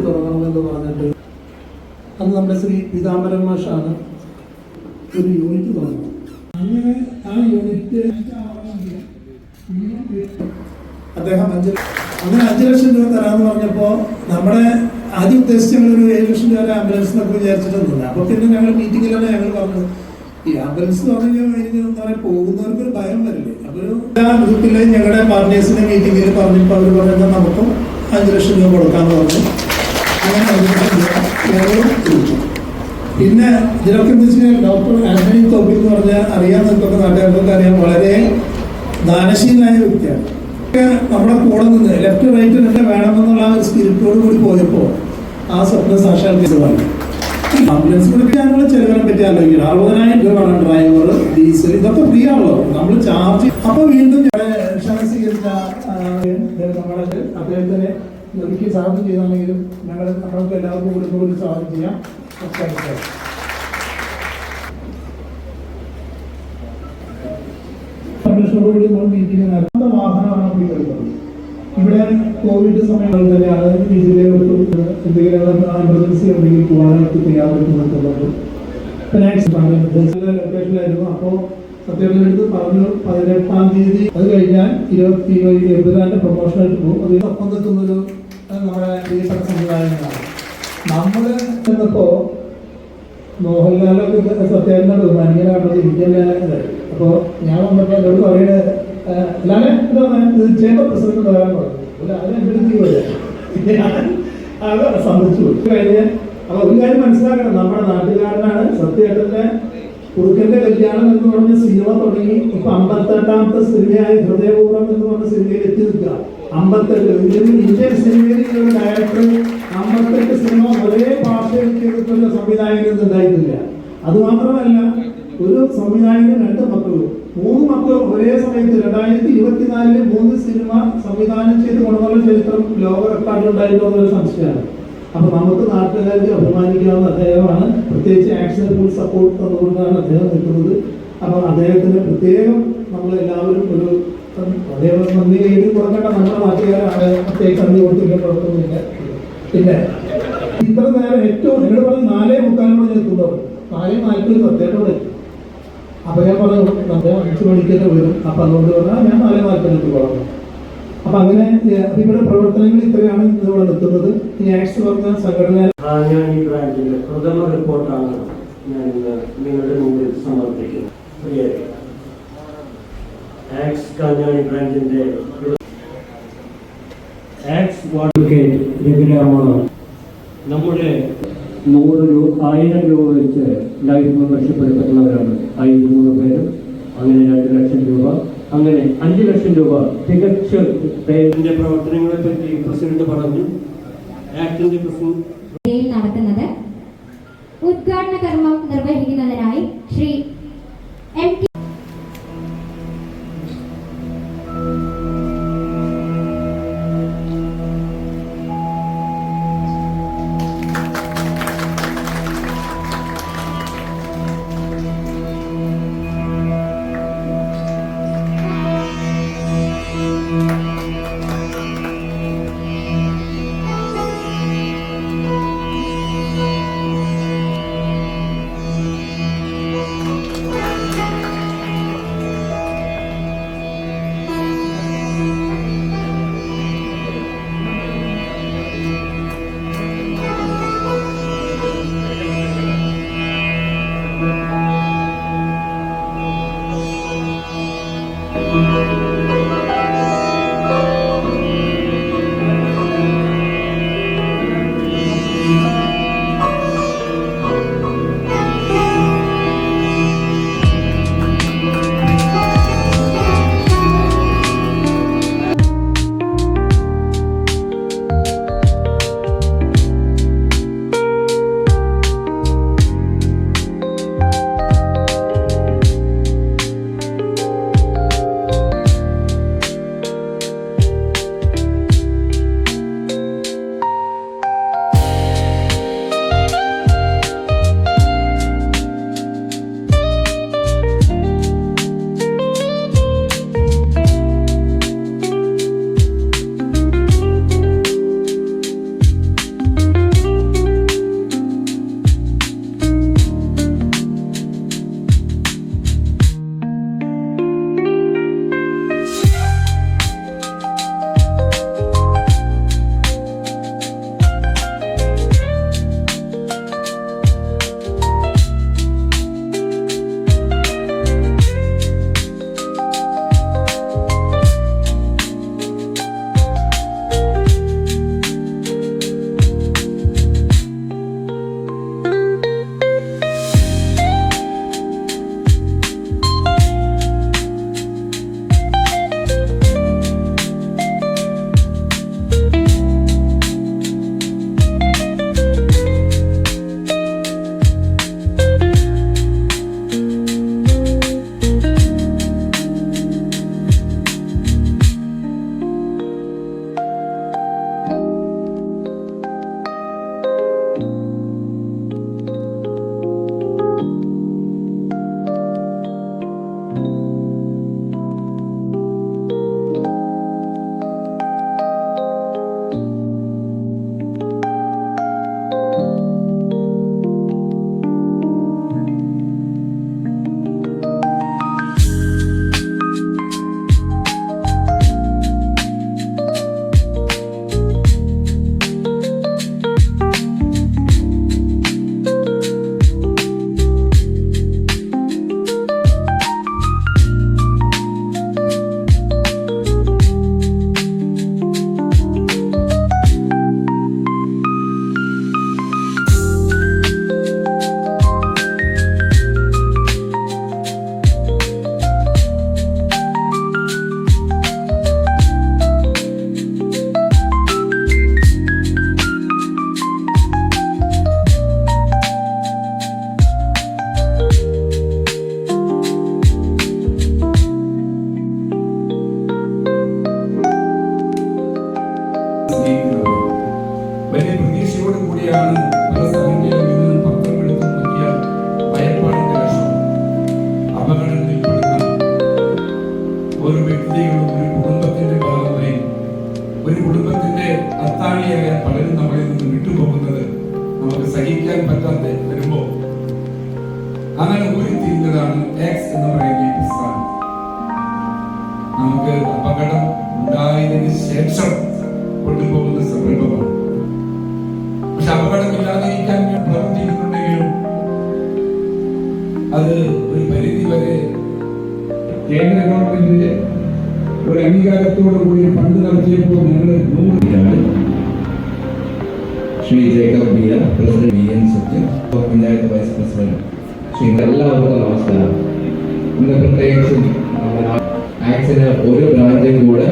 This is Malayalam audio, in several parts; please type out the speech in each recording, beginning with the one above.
തുടങ്ങണമെന്ന് പറഞ്ഞിട്ട് അന്ന് നമ്മുടെ ശ്രീ പീതാംബരൻ മാഷാണ് ഒരു യൂണിറ്റ് തുടങ്ങുന്നത്. അങ്ങനെ ആ യൂണിറ്റ് അദ്ദേഹം 5 ലക്ഷം രൂപ തരാമെന്ന് പറഞ്ഞപ്പോൾ നമ്മുടെ ആദ്യം ഉദ്ദേശിച്ച ഞങ്ങളൊരു 7 ലക്ഷം രൂപ ആംബുലൻസ് എന്നൊക്കെ വിചാരിച്ചിട്ടൊന്നുമില്ല. അപ്പോൾ പിന്നെ ഞങ്ങൾ മീറ്റിങ്ങിലാണ് ഞങ്ങൾ പറഞ്ഞത് ഈ ആംബുലൻസ് പറഞ്ഞു കഴിഞ്ഞാൽ എന്താ പറയുക, പോകുന്നവർക്കൊരു ഭയം വരില്ലേ. അപ്പോൾ ഗ്രൂപ്പിലെ ഞങ്ങളുടെ പാർട്ട്നേഴ്സിന്റെ മീറ്റിങ്ങിൽ പറഞ്ഞപ്പോൾ അവർ പറയുന്നത് നമുക്കും 5 ലക്ഷം രൂപ കൊടുക്കാമെന്ന് പറഞ്ഞു. അങ്ങനെ 5 ലക്ഷം രൂപ ഞങ്ങൾ കൊടുത്തു. പിന്നെ ഇതിലൊക്കെ എന്താ വെച്ചാൽ ഡോക്ടർ ആന്റണി തോപ്പിൽ എന്ന് പറഞ്ഞാൽ അറിയാൻ നിൽക്കുന്ന നാട്ടുകാർക്കൊക്കെ അറിയാം, വളരെ ദാനശീലനായ വ്യക്തിയാണ്. നമ്മുടെ കൂടെ നിന്ന് ലെഫ്റ്റ് റൈറ്റ് തന്നെ വേണമെന്നുള്ള ആ ഒരു സ്പിരിറ്റോട് കൂടി പോയപ്പോൾ ആ സ്വപ്നം സാക്ഷാത്കരിച്ചതാണ്. ആംബുലൻസ് കൂടി ഞങ്ങൾ ചെലവിനെ പറ്റി ആലോചിക്കണം. 60,000 രൂപയാണ് ഡ്രൈവർ, ഡീസൽ, ഇതൊക്കെ ഫ്രീ ആണല്ലോ, നമ്മൾ ചാർജ്. അപ്പൊ വീണ്ടും ക്ഷണം സ്വീകരിച്ച നമ്മുടെ അദ്ദേഹത്തിനെ ഒരിക്കൽ സ്വാഗതം ചെയ്താണെങ്കിലും നമ്മൾക്ക് എല്ലാവർക്കും കൂടി സ്വാഗതം ചെയ്യാം. സംരക്ഷണത്തോടുകൂടി നമ്മൾ മീറ്റിംഗ് നടത്തുന്ന വാഹനമാണ് നമ്മൾ എടുക്കുന്നത്. ഇവിടെ കോവിഡ് സമയങ്ങളിൽ തന്നെയാണ് ഇതിലെ എന്തെങ്കിലും എമർജൻസി ഉണ്ടെങ്കിൽ പോകാനായിട്ട് തയ്യാറെടുക്കുന്നുള്ളത്. ലൊക്കേഷനിലായിരുന്നു. അപ്പോൾ സത്യത്തിനടുത്ത് പറഞ്ഞു 18-ാം തീയതി, അത് കഴിഞ്ഞാൽ 20 പ്രൊമോഷനായിട്ട് പോകും. അതിൽ ഒപ്പം നിൽക്കുന്നൊരു നമ്മുടെ പ്രിയപ്പെട്ട സംവിധാനങ്ങളാണ്. നമ്മൾ ചെന്നപ്പോ മോഹൻലാലൊക്കെ സത്യേട്ടനെ ബഹുമാനിക്കാനാണത് ഇരിക്കുന്നത്. അപ്പോ ഞാൻ വന്നപ്പോ എന്നോട് പറയുന്നത് ചേമ്പർ പ്രസിഡന്റ് വരാൻ പറഞ്ഞു. അത് സംഭവിച്ചു കഴിഞ്ഞ്. അപ്പൊ ഒരു കാര്യം മനസ്സിലാക്കണം, നമ്മുടെ നാട്ടുകാരനാണ്. സത്യേട്ടന്റെ കുറുക്കന്റെ കല്യാണം എന്ന് പറഞ്ഞ സിനിമ തുടങ്ങി ഇപ്പൊ 58ാമത്തെ സിനിമയായ ഹൃദയപൂർവ്വം എന്ന് പറഞ്ഞ സിനിമയിൽ എത്തി നിൽക്കുക. 58 ഇന്ത്യൻ സിനിമയിൽ ഡയറക്ടർ 58 സിനിമ ഒരേ ഭാഷയിൽ ചെയ്തിട്ടുള്ള സംവിധായകനൊന്നും ഉണ്ടായിട്ടില്ല. അതുമാത്രമല്ല, ഒരു സംവിധായകന് 2 മക്കളും 3 മക്കളും ഒരേ സമയത്ത് 2024 3 സിനിമ സംവിധാനം ചെയ്ത് കൊണ്ടുവന്ന ചരിത്രം ലോക റെക്കോർഡിലുണ്ടായിരുന്നോ എന്നൊരു സംശയമാണ്. അപ്പൊ നമുക്ക് നാട്ടുകാർക്ക് അഭിമാനിക്കാവുന്ന അദ്ദേഹമാണ്. പ്രത്യേകിച്ച് ആക്ഷൻ ഫുൾ സപ്പോർട്ട് തന്നുകൊണ്ടാണ് അദ്ദേഹം നിൽക്കുന്നത്. അപ്പൊ അദ്ദേഹത്തിന് പ്രത്യേകം നമ്മളെല്ലാവരും ഒരു അദ്ദേഹം നന്ദി എഴുതി കൊടുക്കേണ്ട നമ്മുടെ നാട്ടുകാരാണ്. പ്രത്യേകിച്ച് നന്ദി കൊടുത്തില്ല, കുഴപ്പമൊന്നുമില്ല. പിന്നെ ഇത്ര നേരം ഏറ്റവും എന്നോട് പറഞ്ഞ് 4:45 എത്തുന്നവർ 4:40 സത്യത്തോടെ. അപ്പൊ ഞാൻ പറഞ്ഞു അദ്ദേഹം 5 മണിക്കൊക്കെ വരും. അപ്പൊ അതുകൊണ്ട് പറഞ്ഞാൽ ഞാൻ 4:40 പറഞ്ഞു. അപ്പൊ അങ്ങനെ ഇവിടെ പ്രവർത്തനങ്ങൾ ഇത്രയാണ് ഇവിടെ നിൽക്കുന്നത്. ഈ ആക്സ് പറഞ്ഞ സംഘടന കാഞ്ഞാണി ബ്രാഞ്ചിന്റെ പ്രഥമ റിപ്പോർട്ടാണ് ഞാൻ ഇന്ന് നിങ്ങളുടെ മുമ്പിൽ സമർപ്പിക്കുന്നത്. ആക്സ് കാഞ്ഞാണി ബ്രാഞ്ചിന്റെ ആക്സ് അഡ്വക്കേറ്റ് രഘുരാമാണ് നമ്മുടെ 100,000 രൂപ വെച്ച് ലൈഫ് മെമ്പർഷിപ്പ് എടുക്കുന്നവരാണ് 13 പേരും. അങ്ങനെ 2 ലക്ഷം രൂപ, അങ്ങനെ 5 ലക്ഷം രൂപ തികച്ച പേരിന്റെ പ്രവർത്തനങ്ങളെ പറ്റി പ്രസിഡന്റ് പറഞ്ഞു. ആക്ടിന്റെ പ്രസിഡന്റ് നടത്തുന്നത് ഉദ്ഘാടന കർമ്മം നിർവഹിക്കുന്നതിനായി ശ്രീ എം പ്രതീക്ഷയോട് കൂടിയാണ് പല സ്ഥലങ്ങളിലും ഇന്ന് പത്രമെടുത്ത് നോക്കിയാൽ ഭയപ്പാടിന്റെ ലക്ഷണം. അപകടത്തിൽപ്പെടുന്ന ഓരോ വ്യക്തികളും ഒരു കുടുംബത്തിന്റെ ഭാഗമായി, ഒരു കുടുംബത്തിന്റെ അത്താണിയായ പലരും നമ്മളിൽ നിന്ന് വിട്ടുപോകുന്നത് നമുക്ക് സഹിക്കാൻ പറ്റാത്ത വരുമ്പോ അങ്ങനെ ഉരുത്തിരിഞ്ഞതാണ് എക്സ് എന്ന് പറയുന്ന ഈ പുസ്തകം. നമുക്ക് അപകടം ഉണ്ടായതിന് ശേഷം കൊണ്ടുപോകുന്ന സന്ദർഭമാണ്. പക്ഷെ അപകടമില്ലാതിരിക്കാൻ പ്രവർത്തിക്കുന്നുണ്ടെങ്കിലും അത് ഒരു പരിധി വരെ കേന്ദ്ര ഗവൺമെന്റ് ഒരു അംഗീകാരത്തോടു കൂടി ഫണ്ട് നടത്തിയപ്പോൾ ഞങ്ങൾ 100 ശ്രീ ജേക്കബ് ബിയ, പ്രസിഡന്റ് VN സത്യം, പഞ്ചായത്ത് വൈസ് പ്രസിഡന്റ്. ശ്രീ എല്ലാവർക്കും നമസ്കാരം. ഇന്ന് പ്രത്യേകിച്ചും ആക്സിന് ഒരു ബ്രാഞ്ചും കൂടെ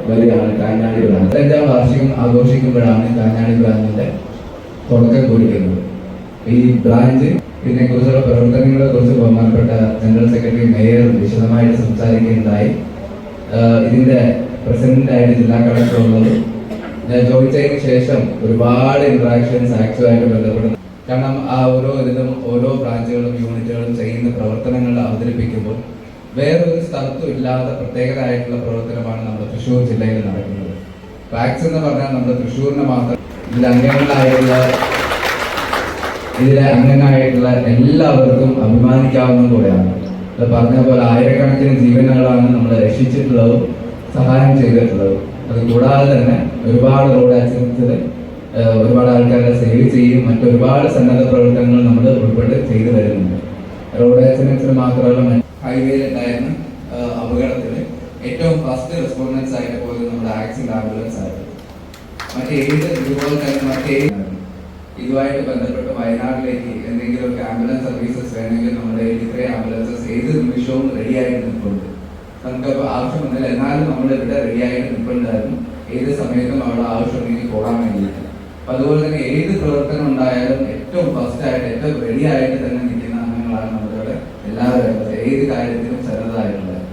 വരികയാണ്, കാഞ്ഞാണി ബ്രാഞ്ച്. 5ാം വാർഷികം ആഘോഷിക്കുമ്പോഴാണ് കാഞ്ഞാണി ബ്രാഞ്ചിന്റെ തുടക്കം കുറിക്കുന്നത്. ഈ ബ്രാഞ്ച് ഇതിനെക്കുറിച്ചുള്ള പ്രവർത്തനങ്ങളെ കുറിച്ച് ബഹുമാനപ്പെട്ട ജനറൽ സെക്രട്ടറി മേയർ വിശദമായിട്ട് സംസാരിക്കുകയുണ്ടായി. ഇതിന്റെ പ്രസിഡന്റായിട്ട് ജില്ലാ കളക്ടർ ഉള്ളത് ഞാൻ ചോദിച്ചതിന് ശേഷം ഒരുപാട് ഇന്ററാക്ഷൻസ് ആക്സുമായിട്ട് ബന്ധപ്പെടുന്നു. കാരണം ആ ഓരോ ഇതിലും ഓരോ ബ്രാഞ്ചുകളും യൂണിറ്റുകളും ചെയ്യുന്ന പ്രവർത്തനങ്ങൾ അവതരിപ്പിക്കുമ്പോൾ വേറൊരു സ്ഥലത്തും ഇല്ലാത്ത പ്രത്യേകതയായിട്ടുള്ള പ്രവർത്തനമാണ് നമ്മുടെ തൃശ്ശൂർ ജില്ലയിൽ നടക്കുന്നത്. വാക്സ് എന്ന് പറഞ്ഞാൽ നമ്മുടെ തൃശ്ശൂരിനെ മാത്രം ഇതിലെ അംഗങ്ങളായിട്ടുള്ള എല്ലാവർക്കും അഭിമാനിക്കാവുന്ന കൂടെയാണ്. അത് പറഞ്ഞ പോലെ ആയിരക്കണക്കിന് ജീവനുകളാണ് നമ്മൾ രക്ഷിച്ചിട്ടുള്ളതും സഹായം ചെയ്തിട്ടുള്ളതും. അത് കൂടാതെ തന്നെ ഒരുപാട് റോഡ് ആക്സിഡൻസിൽ ഒരുപാട് ആൾക്കാരെ സേവ് ചെയ്യും, മറ്റൊരുപാട് സന്നദ്ധ പ്രവർത്തനങ്ങൾ നമ്മൾ ഉൾപ്പെട്ട് ചെയ്തു വരുന്നുണ്ട്. റോഡ് ആക്സിഡൻസിൽ മാത്രമല്ല, ഹൈവേയിലുണ്ടായിരുന്ന അപകടത്തിൽ ഏറ്റവും ഫസ്റ്റ് റെസ്പോണ്ടൻസ് ആയിട്ട് പോയത് നമ്മുടെ ആക്സിഡന്റ് ആംബുലൻസ് ആയിരുന്നു. ഇതുപോലെ തന്നെ ഇതുമായിട്ട് ബന്ധപ്പെട്ട് വയനാട്ടിലേക്ക് എന്തെങ്കിലുമൊക്കെ ആംബുലൻസ് സർവീസസ് വേണമെങ്കിൽ നമ്മുടെ ഇത്രയും ആംബുലൻസസ് ഏത് നിമിഷവും റെഡി ആയിട്ട് നിൽപ്പുണ്ട്. നമുക്കപ്പോൾ ആവശ്യമുണ്ടെങ്കിൽ എന്നാലും നമ്മൾ ഇവിടെ റെഡി ആയിട്ട് നിൽപ്പുണ്ടായിരുന്നു. ഏത് സമയത്തും അവിടെ ആവശ്യമുണ്ടെങ്കിൽ പോകാൻ വേണ്ടിയിട്ട്. അപ്പൊ അതുപോലെ തന്നെ ഏത് പ്രവർത്തനം ഉണ്ടായാലും ഏറ്റവും ഫസ്റ്റ് ആയിട്ട് ഏറ്റവും റെഡി ആയിട്ട് തന്നെ നിൽക്കുന്ന അംഗങ്ങളാണ് നമ്മുടെ എല്ലാവരും. ഏത് കാര്യത്തിലും സന്നദ്ധമായിട്ടുള്ളത്.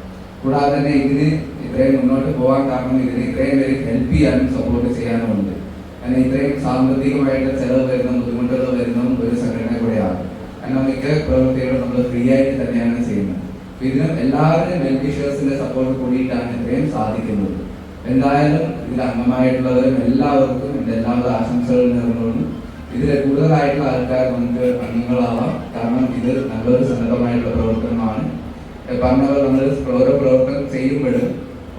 കൂടാതെ തന്നെ ഇതിന് ഇത്രയും മുന്നോട്ട് പോകാൻ കാരണം ഇതിന് ഇത്രയും പേര് ഹെൽപ്പ് ചെയ്യാനും സപ്പോർട്ട് ചെയ്യാനും ഉണ്ട്. കാരണം ഇത്രയും സാമ്പത്തികമായിട്ട് ചെലവ് വരുന്ന ബുദ്ധിമുട്ടുകൾ വരുന്നതും ഒരു സംഘടന കൂടെയാണ്. കാരണം മിക്ക പ്രവൃത്തികളും നമ്മൾ ഫ്രീ ആയിട്ട് തന്നെയാണ് ചെയ്യുന്നത്. ഇതിനും എല്ലാവരുടെയും വെൽവിഷേഴ്സിന്റെ സപ്പോർട്ട് കൂടിയിട്ടാണ് ഇത്രയും സാധിക്കുന്നത്. എന്തായാലും ഇതിൽ അംഗമായിട്ടുള്ളവരും എല്ലാവർക്കും എൻ്റെ എല്ലാവരും ആശംസകൾ നേർന്നുകൊണ്ടും ഇതിൽ കൂടുതലായിട്ടുള്ള ആൾക്കാർ നമുക്ക് അംഗങ്ങളാവാം. കാരണം ഇത് നല്ലൊരു സന്നദ്ധമായിട്ടുള്ള പ്രവർത്തനമാണ്. പറഞ്ഞ പോലെ നമ്മൾ ഓരോ പ്രവർത്തനം ചെയ്യുമ്പോഴും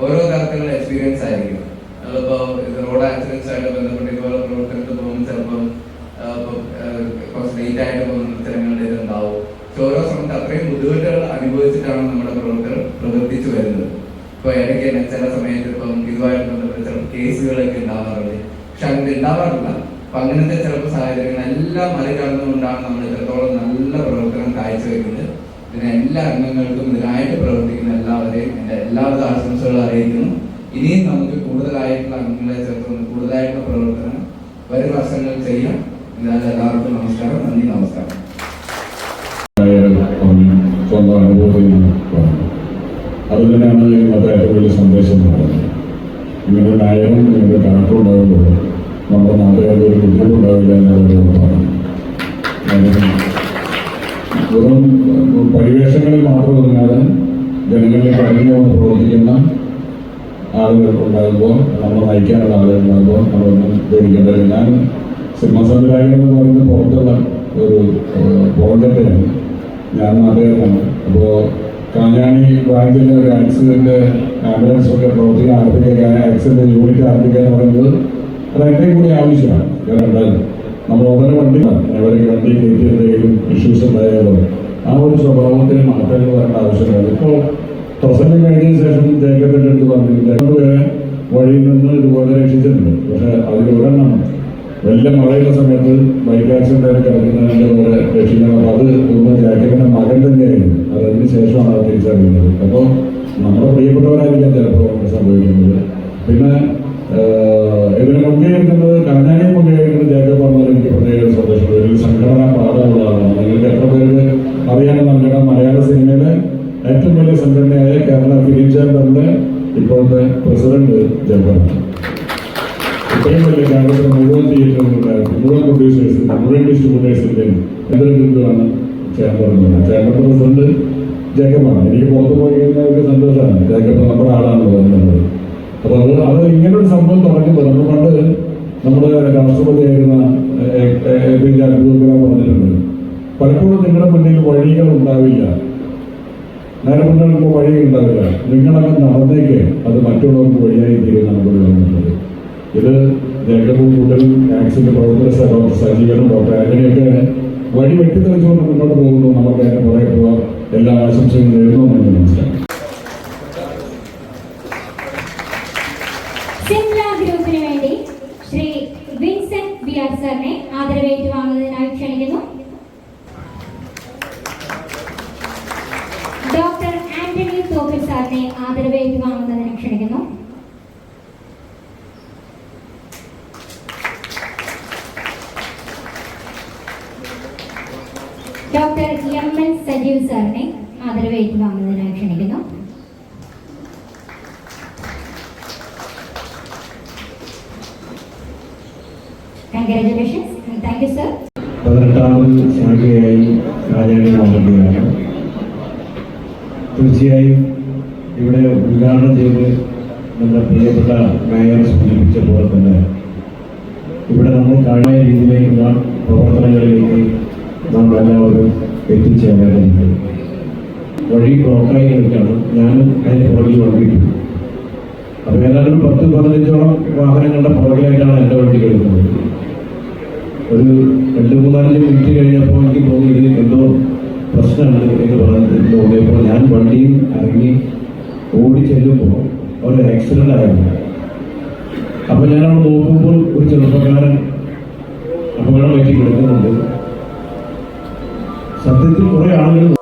ഓരോ തരത്തിലുള്ള എക്സ്പീരിയൻസ് ആയിരിക്കും. അതിപ്പോൾ ഇത് റോഡ് ആക്സിഡൻസ് ആയിട്ട് ബന്ധപ്പെട്ട് ഇതുപോലെ പ്രവർത്തനത്തിൽ പോകുമ്പോൾ ചിലപ്പോൾ കുറച്ച് ലേറ്റ് ആയിട്ട് പോകുന്ന സ്ഥലങ്ങളുടെ ഇതുണ്ടാവും. ഓരോ സമയത്ത് അത്രയും ബുദ്ധിമുട്ടുകൾ അനുഭവിച്ചിട്ടാണ് നമ്മുടെ പ്രവർത്തകർ പ്രവർത്തിച്ചു വരുന്നത്. ഇപ്പോൾ ഇടയ്ക്ക് തന്നെ ചില സമയത്ത് ഇപ്പം ഇതുമായിട്ട് ബന്ധപ്പെട്ട് ചിലപ്പോൾ കേസുകളൊക്കെ ഉണ്ടാവാറുണ്ട്. പക്ഷെ അങ്ങനെ ഉണ്ടാവാറില്ല. അപ്പൊ അങ്ങനത്തെ ചിലപ്പോൾ സാഹചര്യങ്ങളെല്ലാം മറികടന്നുകൊണ്ടാണ് നമ്മൾ ഇത്രത്തോളം നല്ല പ്രവർത്തനം കാഴ്ചവെക്കുന്നത്. ഇതിന് എല്ലാ അംഗങ്ങൾക്കും ഇതിനായിട്ട് പ്രവർത്തിക്കുന്ന എല്ലാവരെയും എൻ്റെ എല്ലാവിധ ആശംസകളും അറിയിക്കുന്നു. ഇനിയും നമുക്ക് കൂടുതലായിട്ടുള്ള അംഗങ്ങളെ ചേർത്തുകൊണ്ട് കൂടുതലായിട്ടുള്ള പ്രവർത്തനം വരും വർഷങ്ങളിൽ ചെയ്യാം. എന്തായാലും എല്ലാവർക്കും നമസ്കാരം. നന്ദി, നമസ്കാരം. സ്വന്തം അനുഭവത്തിൽ നിന്ന് പറഞ്ഞു. അത് തന്നെയാണ് ഇന്നത്തെ ഏറ്റവും വലിയ സന്ദേശം എന്ന് പറയുന്നത്. ഇങ്ങനെ ന്യായവും ഇങ്ങനെ കണക്കുണ്ടാകുമ്പോൾ നമ്മുടെ നാട്ടുകാർക്ക് ഒരു ബുദ്ധിമുട്ടുണ്ടാവില്ല എന്നുള്ളത് പറഞ്ഞു. വെറും പരിവേഷങ്ങളിൽ മാത്രം ഒതുങ്ങാതെ ജനങ്ങളിൽ കഴിഞ്ഞുകൊണ്ട് പ്രവർത്തിക്കുന്ന ആളുകൾ ഉണ്ടാകുമ്പോൾ, നമ്മൾ നയിക്കാനുള്ള ആളുകൾ ഉണ്ടാകുമ്പോൾ നമ്മളൊന്നും പേടിക്കേണ്ടത്. ഞാൻ സിനിമ സംവിധായകൻ എന്ന് പറയുന്നത് പുറത്തുള്ള ഒരു പ്രോജക്റ്റാണ്. ഞാൻ നാട്ടുകാരനാണ്. അപ്പോൾ കാഞ്ഞാണി ബ്രാഞ്ചിലെ ഒരു ആക്സിഡന്റ് ആംബുലൻസ് ഒക്കെ പ്രവർത്തിക്കാൻ ആരംഭിക്കാൻ, ആക്സിഡന്റ് യൂണിറ്റ് ആരംഭിക്കുക എന്ന് പറയുന്നത് അത് എൻ്റെയും കൂടി ആവശ്യമാണ്. കാരണം എന്തായാലും നമ്മൾ ഓരോ വണ്ടി കയറ്റിയതിലും ഇഷ്യൂസ് ഉണ്ടായാലോ ആ ഒരു സ്വഭാവത്തിന് മാറ്റങ്ങൾ വരേണ്ട ആവശ്യമില്ല. ഇപ്പോൾ പ്രസംഗം കഴിഞ്ഞതിന് ശേഷം ജേക്കബിൻ്റെ അടുത്ത് പറഞ്ഞിട്ടുണ്ട് 2 പേരെ വഴിയിൽ നിന്ന് ഇതുപോലെ രക്ഷിച്ചിട്ടുണ്ട്. പക്ഷെ അതിലൊരെണ്ണം വലിയ മഴയുള്ള സമയത്ത് ബൈക്ക് ആക്സിഡൻ്റായിട്ട് കിടക്കുന്നതിൻ്റെ പോലെ രക്ഷിക്കണം. അപ്പോൾ അത് ഒന്ന് ജാക്കബിൻ്റെ മകൻ തന്നെയായിരുന്നു. അതിന് ശേഷമാണ് അത് തിരിച്ചറിയുന്നത്. അപ്പോൾ നമ്മുടെ പ്രിയപ്പെട്ടവരായിരിക്കാം ചിലപ്പോൾ സംഭവിക്കുന്നത്. പിന്നെ ഇതിന് മുൻകൈയെടുക്കുന്നത് കാഞ്ഞാണി മുൻകൈയെടുക്കുന്നത് ജേക്കബ് പറഞ്ഞാൽ എനിക്ക് പ്രത്യേക സന്തോഷം. ഒരു സംഘടനാ പാഠമുള്ളതാണ്. നിങ്ങൾക്ക് എത്ര പേർക്ക് അറിയാമെന്ന് അറിയണം. മലയാള സിനിമയിലെ ഏറ്റവും വലിയ സംഘടനയായ കേരള ഫിലിം ചേംബറിന്റെ ഇപ്പോഴത്തെ പ്രസിഡന്റ് ജേക്കബാണ്. ഇത്രയും വലിയ കേരളത്തിലെ മുഴുവൻ തിയേറ്ററുകളുടെ മുഴുവൻ പ്രൊഡ്യൂസേഴ്സിൻ്റെ മുഴുവൻ ഡിസ്ട്രിബ്യൂട്ടേഴ്സിൻ്റെയും ബിന്ദുവാണ് ചേംബർ പ്രസിഡന്റ് ജേക്കബാണ്. എനിക്ക് പുറത്തു പോയി കഴിഞ്ഞാൽ ഒരു സന്തോഷമാണ്. ജേക്കബ് നമ്മുടെ ആളാണ് തോന്നുന്നത്. അപ്പോൾ അത് ഇങ്ങനൊരു സംഭവം തുടങ്ങുമ്പോൾ നമ്മൾ പണ്ട് നമ്മുടെ രാഷ്ട്രപതിയായിരുന്ന APJ അബ്ദുൽ കലാം പറഞ്ഞിട്ടുണ്ട്, പലപ്പോഴും നിങ്ങളുടെ മുന്നിൽ വഴികൾ ഉണ്ടാവില്ല, നേരെ മുന്നിൽ വഴി ഉണ്ടാവില്ല, നിങ്ങളങ്ങ് നടന്നേക്ക്, അത് മറ്റുള്ളവർക്ക് വഴിയായി തീരുമെന്നാണ് പറഞ്ഞിട്ടുള്ളത്. ഇത് ജേക്കബും കൂട്ടലും ആക്സിന്റെ പ്രവർത്തക ഡോക്ടർ സജീവനും ഡോക്ടർ ആന്റണിയൊക്കെ വഴി വെട്ടിത്തെളിച്ചുകൊണ്ട് മുന്നോട്ട് പോകുന്നു. നമുക്ക് അതിന്റെ പുറകെ പോവാം. എല്ലാ ആശംസകളും നേരുന്നു എന്ന് മനസ്സിലാക്കി. സിംല ഗ്രൂപ്പിന് വേണ്ടി ശ്രീ വിൻസെന്റ് ബിആർ സാറിനെ ആദരവേറ്റ് വാങ്ങുന്നതിനായി ക്ഷണിക്കുന്നു. ഡോക്ടർ ആന്റണി തോപ്പിൽ സാറിനെ ആദരവേറ്റ് വാങ്ങുന്നതിന് ക്ഷണിക്കുന്നു. ഡോക്ടർ MN സജീവ് സാറിനെ ആദരവേറ്റ് വാങ്ങുന്നതിനായി ക്ഷണിക്കുന്നു. Congratulations and thank you, sir. 18ാമത് ശാഖയായി രാജാണി മാറുകയാണ്. തീർച്ചയായും ഇവിടെ ഉദ്ഘാടനം ചെയ്ത് നമ്മുടെ പ്രിയപ്പെട്ട മേയർ സൂചിപ്പിച്ച പോലെ തന്നെ ഇവിടെ നമ്മൾ കാണുന്ന രീതിയിലേക്കുള്ള പ്രവർത്തനങ്ങളിലേക്ക് നമ്മൾ എല്ലാവരും എത്തിച്ചേരേണ്ടതുണ്ട്. വഴി ബ്ലോക്കായി നിൽക്കുകയാണ്. ഞാനും അതിന് പുറകിൽ വന്നിട്ടുണ്ട്. അപ്പോൾ ഏതാണ്ട് 10-15ഓളം വാഹനങ്ങളുടെ പുറകിലായിട്ടാണ് എൻ്റെ വണ്ടി കിടക്കുന്നത്. ഒരു 2-3-5 മിനിറ്റ് കഴിഞ്ഞപ്പോൾ എനിക്ക് തോന്നി ഇത് എന്തോ പ്രശ്നമുണ്ട് എന്ന് പറഞ്ഞ് തോന്നിയപ്പോൾ ഞാൻ വണ്ടിയിൽ ഇറങ്ങി ഓടി ചെല്ലുമ്പോൾ ഒരു ആക്സിഡൻ്റ് ആയിരുന്നു. അപ്പോൾ ഞാനവിടെ നോക്കുമ്പോൾ ഒരു ചെറുപ്പക്കാരൻ അപകടം പറ്റി കിടക്കുന്നുണ്ട്. സത്യത്തിൽ കുറേ ആളുകൾ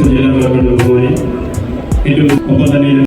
ജില്ലാ ഗവൺമെന്റ് ബഹുമാനി ഏറ്റവും ഒപ്പം തന്നെ